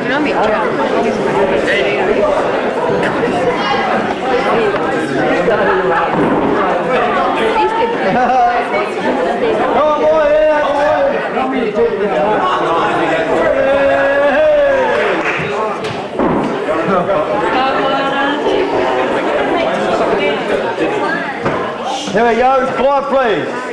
No minchia. Here we go, quiet please.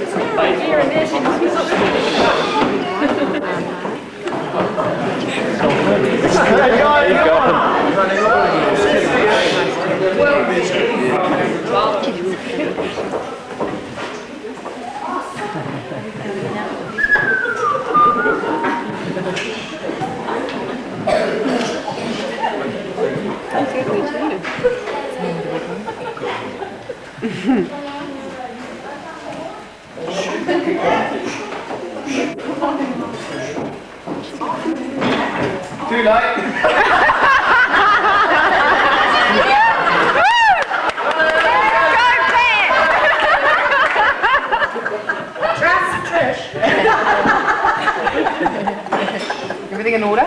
Too late. Everything in order?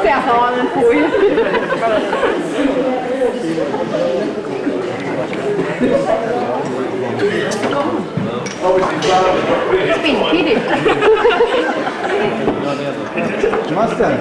South Island for you. It's been kidding. Mustang.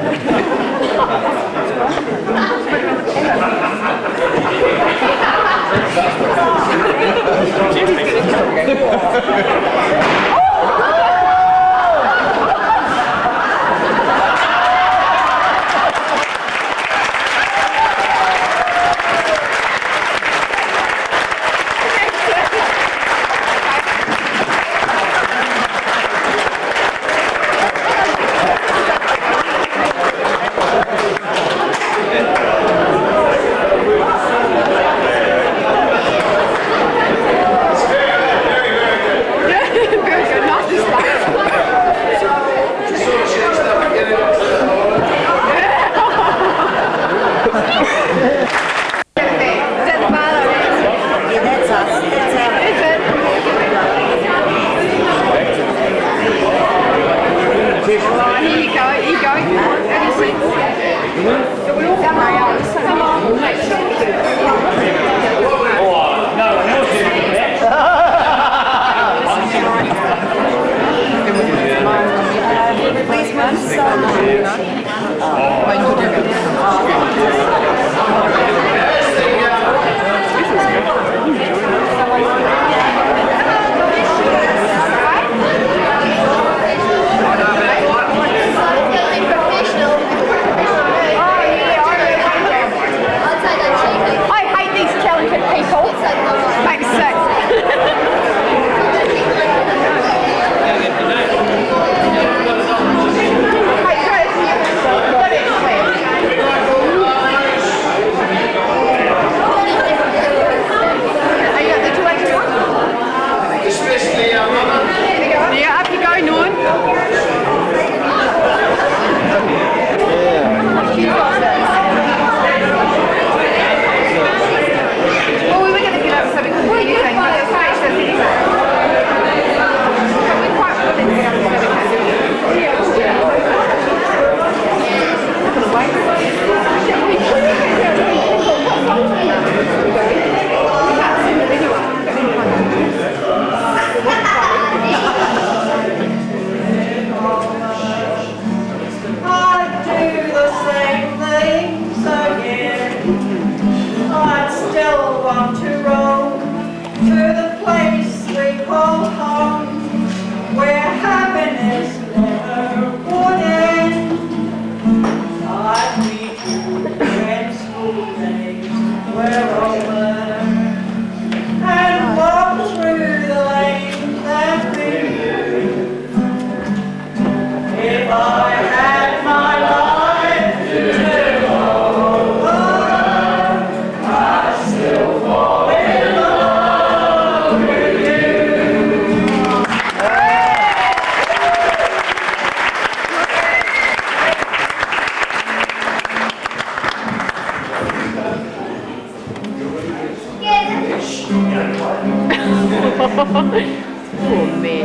Poor me.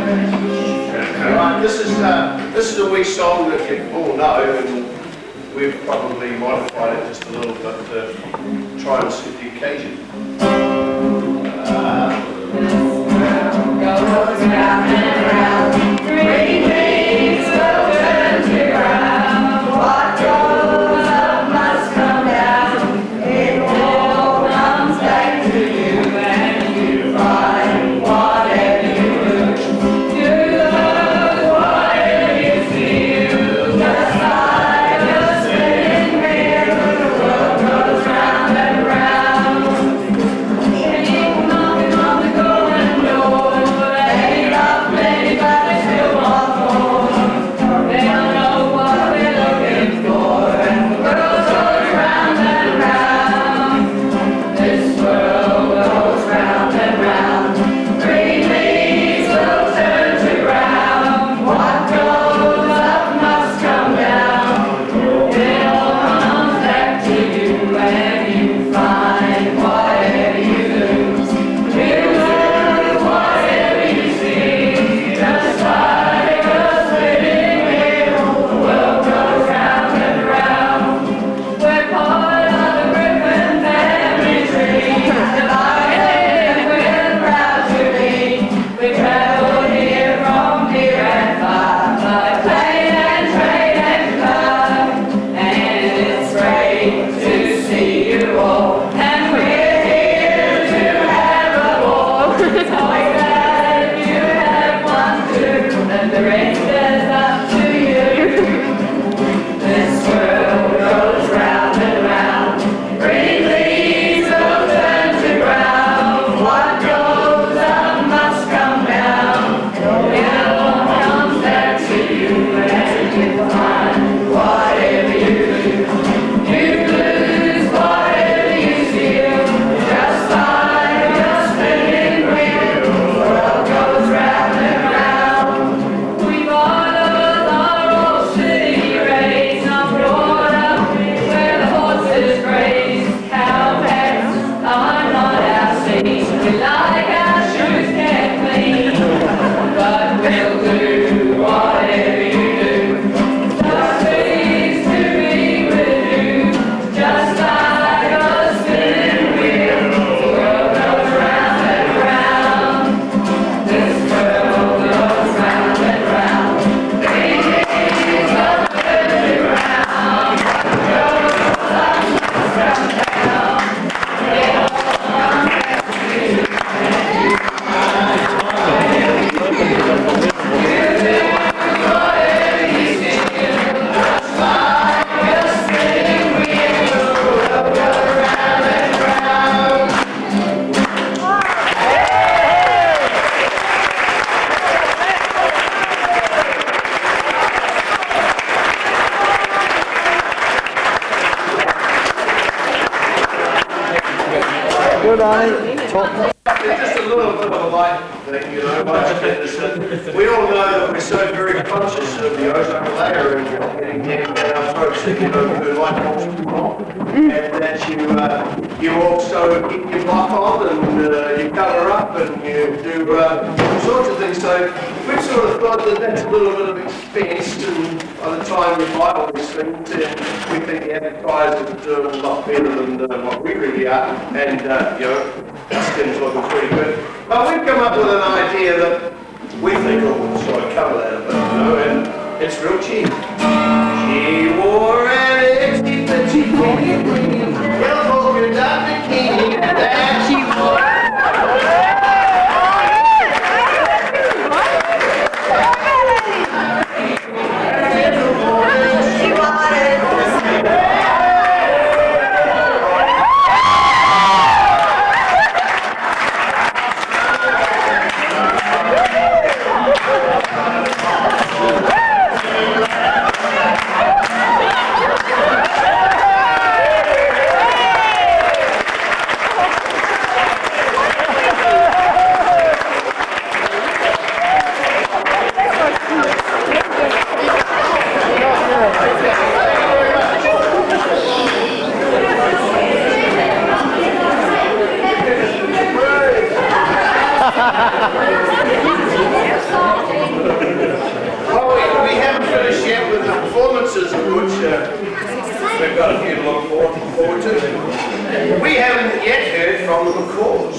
Right, this is a wee song that you all know, and we've probably modified it just a little bit to try and suit the occasion. Goes round and round, green leaves will turn to ground. What goes up must come down. It all comes back to you, and you find whatever you lose. You lose whatever you feel, just like a spinning wheel. The world goes round and round. Keep knocking on the golden door. Ain't got many, but they still want more. They don't know what they're looking for, and the world goes round and round. This world goes round and round. Green leaves will turn to brown. What goes up must come down. It all comes back to you, and you find whatever you lose. You lose whatever you see, just like a spinning wheel. The world goes round and round. We're part of the Griffin family tree, divided we're proud to be. We traveled here from near and far, by plane and train and car, and it's great to see you all, and we're here to have a ball. It's always glad you have one too, and the rest is up to you. This world goes round and round. Green leaves will turn to brown. What goes up must come down. It all comes back to you, and you find whatever you lose. You lose whatever you steal, just like a spinning wheel. The world goes round and round. We bottlers are all city raised, not brought up where the horses graze. Cow pets are not our scene. We like our shoes kept clean, but we'll do whatever you do. So pleased to be with you, just like a spinning wheel. The world goes round and round. This world goes round and round. Green leaves will turn to brown. What goes up must come down. It all comes back to you, and you find whatever you lose. You lose whatever you steal, just like a spinning wheel. The world goes round and round. Good, Arnie. Top. It's just a little bit of a light thing, you know, much of it is that we all know that we're so very conscious of the ozone layer and getting down our throats that you know the light falls too long. And that you also keep your block on and you cover up and you do all sorts of things. So we've sort of thought that that's a little bit of expense, and by the time you buy all these things, we think the advertisers are doing a lot better than what we really are. And you know, our skin's looking pretty good. But we've come up with an idea that we think will sort of cover that a bit, you know, and it's real cheap. She wore an itsy bitsy bikini, yellow polka dot bikini, that she wore. She wanted Well, we haven't finished yet with the performances, of which we've got a few to look forward to. We haven't yet heard from the McCaws.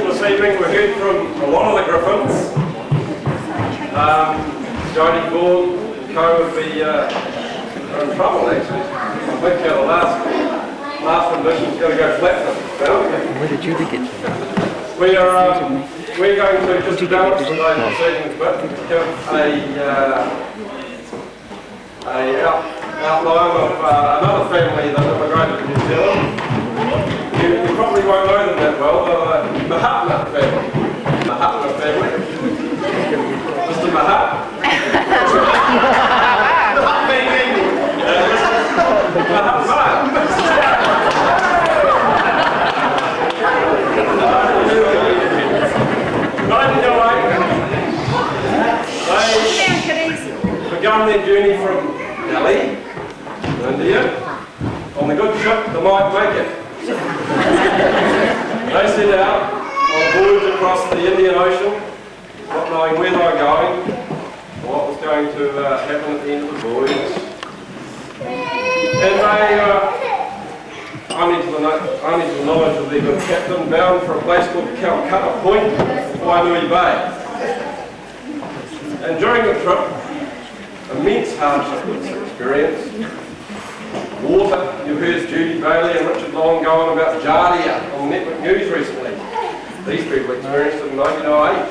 This evening we heard from a lot of the Griffins. Jodie Gord, Co would be in trouble actually. I think the last rendition's going to go platinum. Where did you get it? We're going to just balance today's proceedings, but give a outline of another family that immigrated to New Zealand. You probably won't know them that well, the Mahatma family. Mahatma family. Mr. Mahat. They began their journey from Delhi, India, on the good ship, the Might Make It. They set out on a voyage across the Indian Ocean, not knowing where they were going, or what was going to happen at the end of the voyage. And only to the knowledge of their good captain, bound for a place called Calcutta Point, Wainui Bay. And during the trip, immense hardship was experienced. Water, you heard Judy Bailey and Richard Long going about Jardia on Network News recently. These people experienced it in 1908.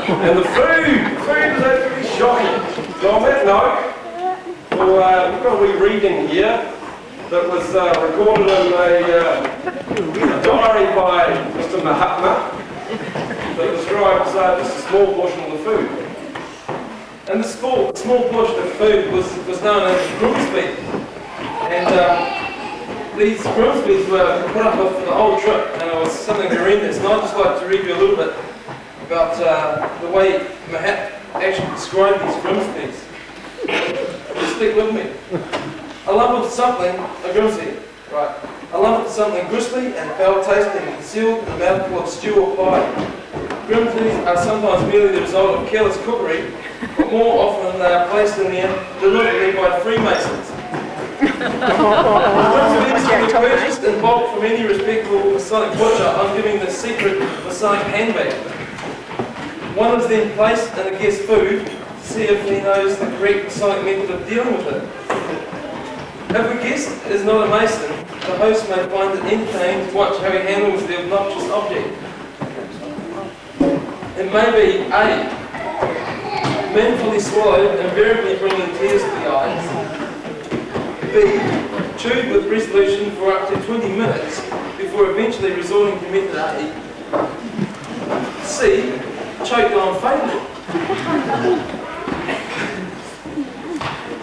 And the food was absolutely shocking. So on that note, we've got a wee reading here that was recorded in a diary by Mr. Mahatma that describes just a small portion of the food. And the small portion of food was known as Grimsby. And these Grimsbys were put up for the whole trip, and it was something horrendous. And I'd just like to read you a little bit about the way Mahat actually described these Grimsbys. Just stick with me. A lump of something, a grimsy, right. A lump of something gristly and foul tasting concealed in a mouthful of stew or pie. Grimsies are sometimes merely the result of careless cookery, but more often they are placed in there deliberately by Freemasons. Grimsies can be purchased in bulk from any respectable Masonic butcher on giving the secret Masonic handbag. One is then placed in a guest's food to see if he knows the correct Masonic method of dealing with it. If a guest is not a Mason, the host may find it entertaining to watch how he handles the obnoxious object. It may be A. Manfully swallowed, invariably bringing tears to the eyes. B. Chewed with resolution for up to 20 minutes before eventually resorting to method A. C. Choked on failure.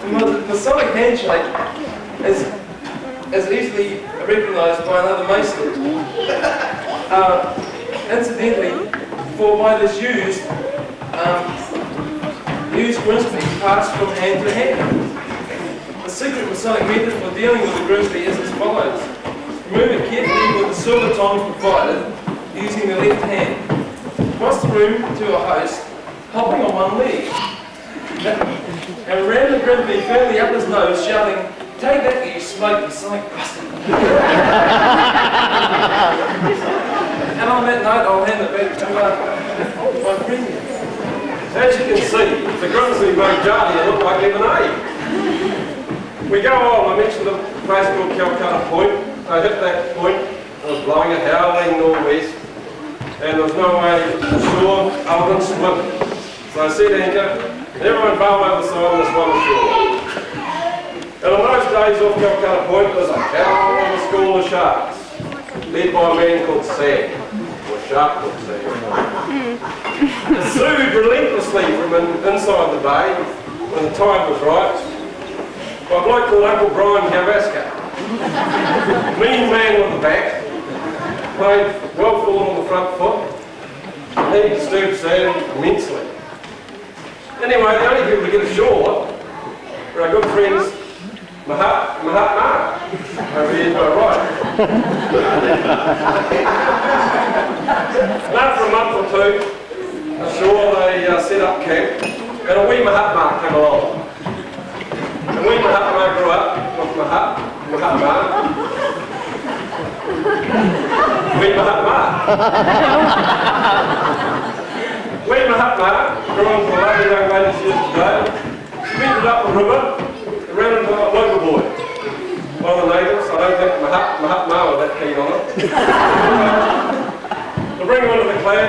The Masonic handshake is easily recognised by another Mason. Incidentally, for by this used Grimsby passed from hand to hand. The secret Masonic method for dealing with the Grimsby is as follows. Remove it carefully with the silver tongs provided, using the left hand. Cross the room to a host, hopping on one leg, and ram the Grimsby firmly up his nose, shouting, "Take that, you smoky Masonic bastard!" And on that note, I'll hand it back to my friend. As you can see, the Grimsby made Jardia look like lemonade. We go on, I mentioned the place called Calcutta Point. I hit that point, it was blowing a howling northwest, and there was no way ashore other than swim. So I set anchor, everyone bailed over the side and this one ashore. And on those days off Calcutta Point, there was a hell of a school of sharks, led by a man called Sam, or a shark called Sam. Sued relentlessly from inside the bay, when the tide was right, by a bloke called Uncle Brian Gavaska. Mean man with the back, played well forward on the front foot, and he disturbed Sam immensely. Anyway, the only people to get ashore were our good friends Mahatma, over here to our right. And after a month or two, ashore they set up camp, and a wee Mahatma came along. And wee Mahatma grew up with Mahatma. Wee Mahatma. Wee Mahatma grew into a lovely young lady she is today. She went up the river and ran into a local boy. One of the natives, I don't think Mahatma was that keen on it. To bring him into the clan,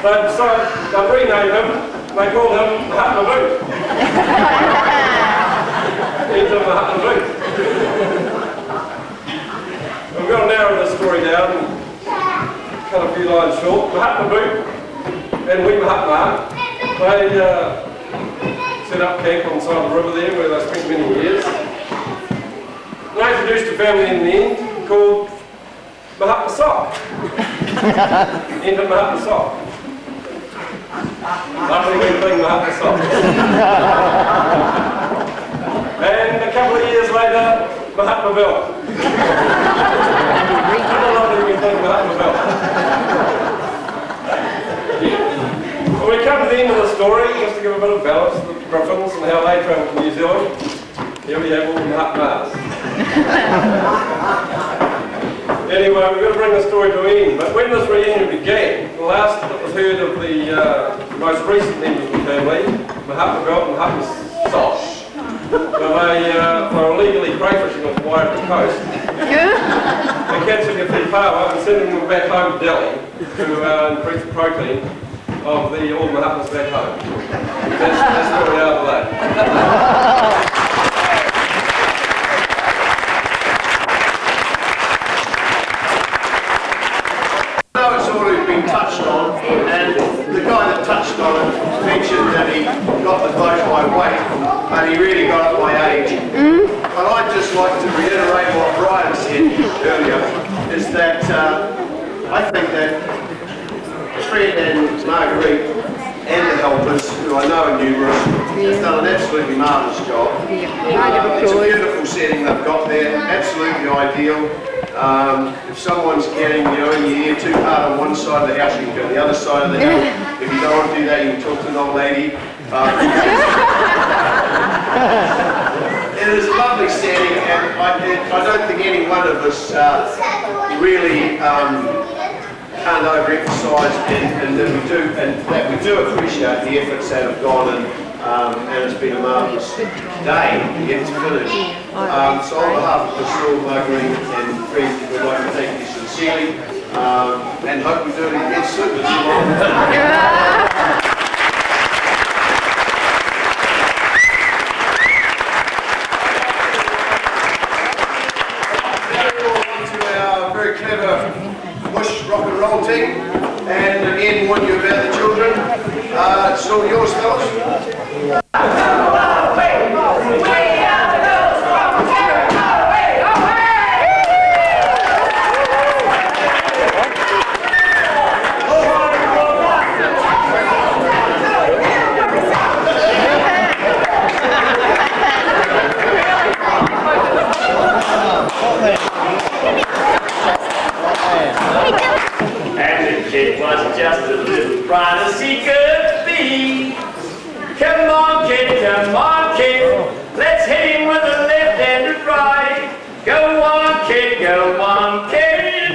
they decided they'd rename him. They called him Mahatma Boot. He's a Mahatma Boot. We've got to narrow this story down and cut a few lines short. Mahatma Boot and wee Mahatma, they set up camp on the side of the river there where they spent many years. They introduced a family in the end called Mahatma Sock. Into Mahatma Sock. Lovely wee thing, Mahatma Sock. And a couple of years later, Mahatma Belt. Another lovely wee thing, Mahatma Belt. When we come to the end of the story, just to give a bit of balance to the Griffins and how they travelled to New Zealand, here we have all the Mahatmas. Anyway, we're going to bring the story to an end, but when this reunion began, the last that was heard of the most recent members of the family, Mahatma Belt and Mahatma Sock, they were illegally crayfishing off the Wairarapa coast. They're catching a few power and sending them back home to Delhi to increase the protein of all the Mahatmas back home. That's where we are today. Touched on, and the guy that touched on it mentioned that he got the vote by weight, and he really got it by age. But I'd just like to reiterate what Brian said earlier, is that I think that Fred and Marguerite and the helpers, who I know are numerous, have done an absolutely marvellous job. It's a beautiful setting they've got there, absolutely ideal. If someone's getting, you know, in your ear too hard on one side of the house, you can go to the other side of the house. If you don't want to do that, you can talk to an old lady. It is a lovely setting, and I don't think any one of us really can't overemphasise and that we do appreciate the efforts that have gone and it's been a marvellous day to get to finish. So on behalf of Pastoral, Marguerite and Griffin, we'd like to thank you sincerely and hope we do it again soon. Very clever bush rock and roll team, and again warn you about the children. It's all yours, fellas. It was just a little bright as he could be. Come on, kid, let's hit him with a left and a right. Go on, kid,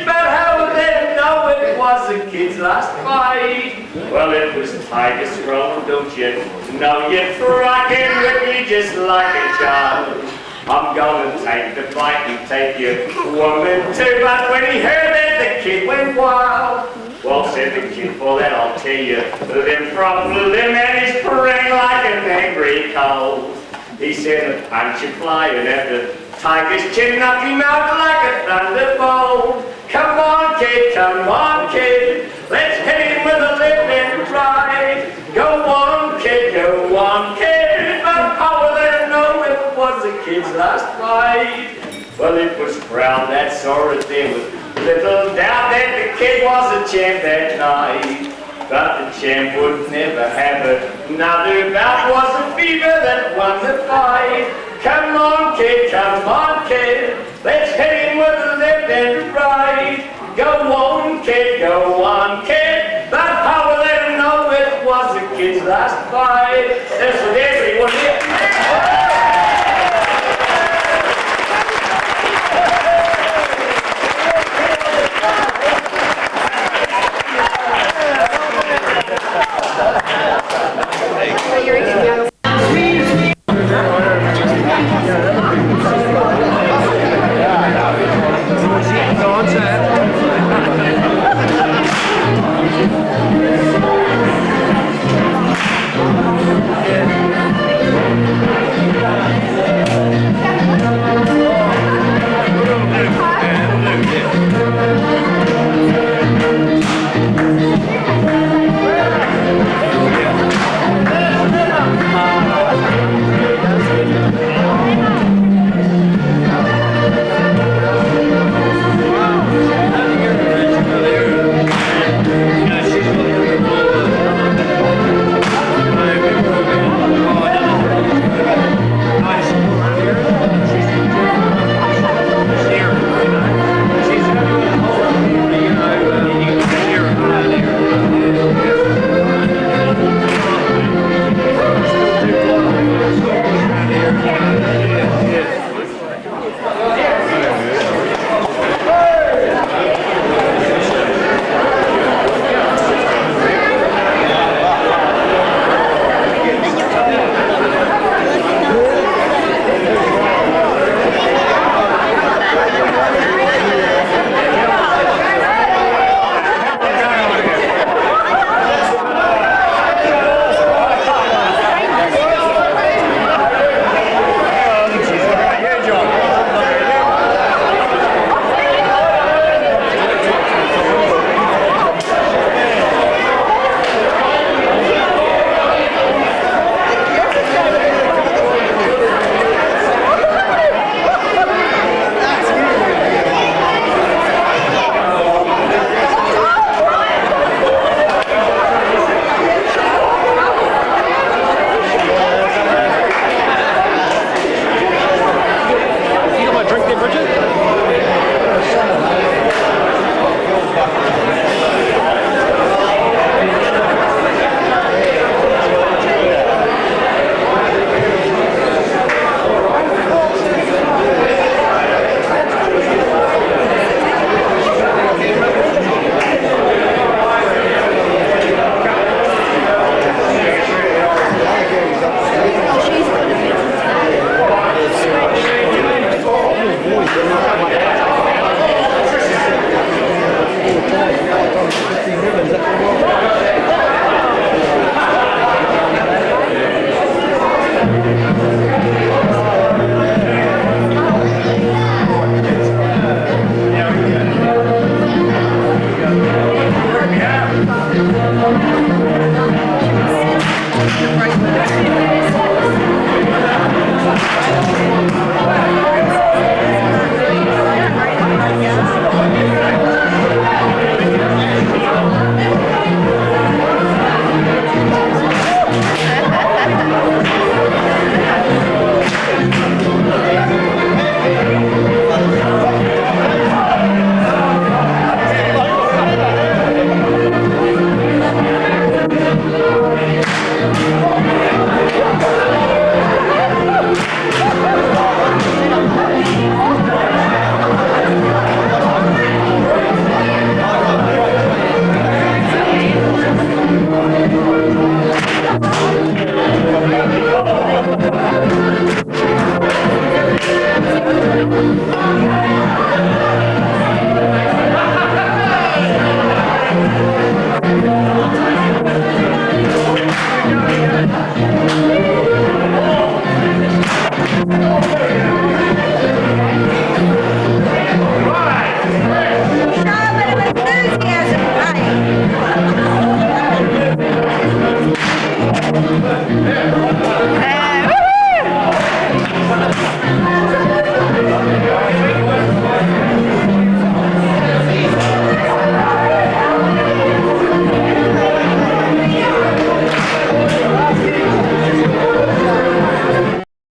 but how would they know it was the kid's last fight? Well, it was Tiger Scroll, don't you know you're frightening with me just like a child. I'm gonna take the fight and take your woman too, but when he heard that, the kid went wild. Well, said the kid, well, then I'll tell you, them problem and he's praying like an angry cow. He said a punch a fly and at the tiger's chin knocked him out like a thunderbolt. Come on, kid, let's hit him with a left and right. Go on, kid, but how will they know it was the kid's last fight? Well, it was Brown that saw it there with little doubt that the kid was a champ that night. But the champ would never have another bout, was the fever that won the fight. Come on, kid, let's hit him with the left and right. Go on, kid, but how will they know it was the kid's last fight? That's what everyone did. Thank you.